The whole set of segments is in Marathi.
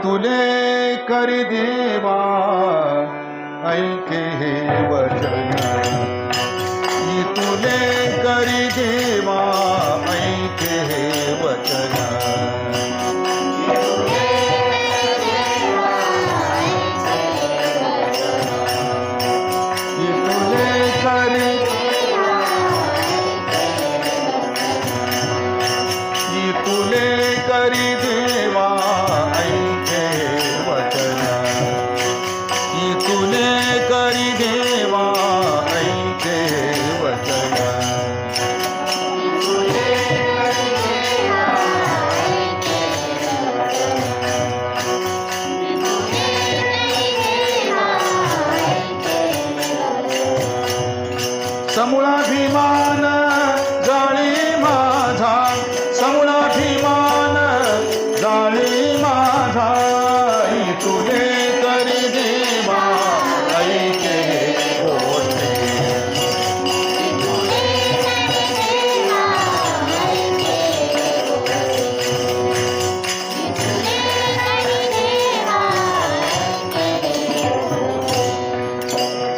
तुले करी देवा ऐके हे वचन, तुले करी देवा ऐके हे वचन, तुले करी तुले करी देवा ऐके वचन, तुले करी देवा ऐके वचन, समूळाभिमान जाळी माझा, समूळाभिमान जाळी माझा, तुले करी देवा ऐके होते,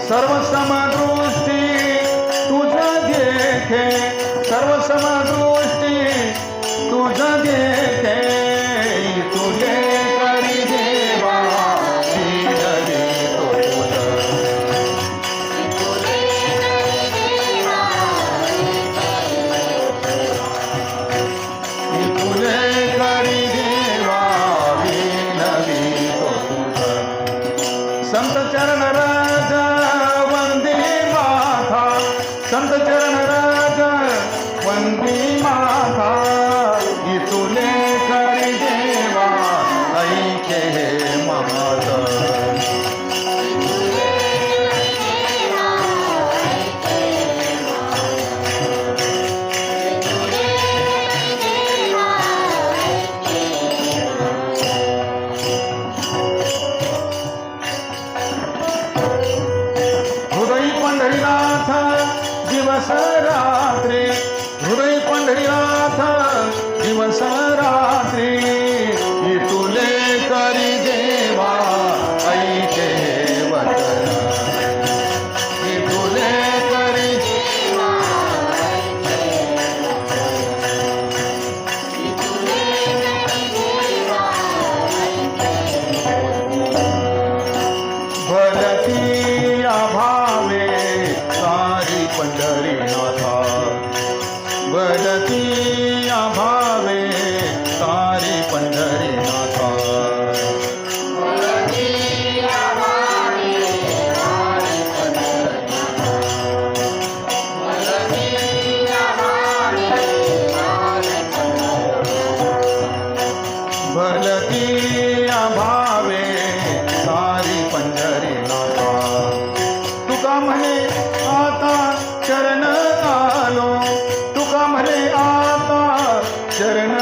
सर्व समदृष्टी तुझा देखे, सर्व समदृष्टी तुझा देखे, तुझे करी देवा श्रीहरी तुझ, तुझे करी देवा विनवी तुझ, संत चरण राज वंदे माथा, संत चरण राज वंदे माथा, तुले करी देवा ऐके हे ममत, हृदय पंढरीनाथ दिवस रात्री, हृदय पंढरीनाथ दिवस रात्री, तुले करी देवा ऐके वचन, तुले करी भरती अभावे सारी पंढरीनाथा, भरती अभावे सारी पंढरीनाथा, भरती अभावे सारी पंढरीनाथा, तुका म्हणे आता शरण आलो, तुका म्हणे आता शरण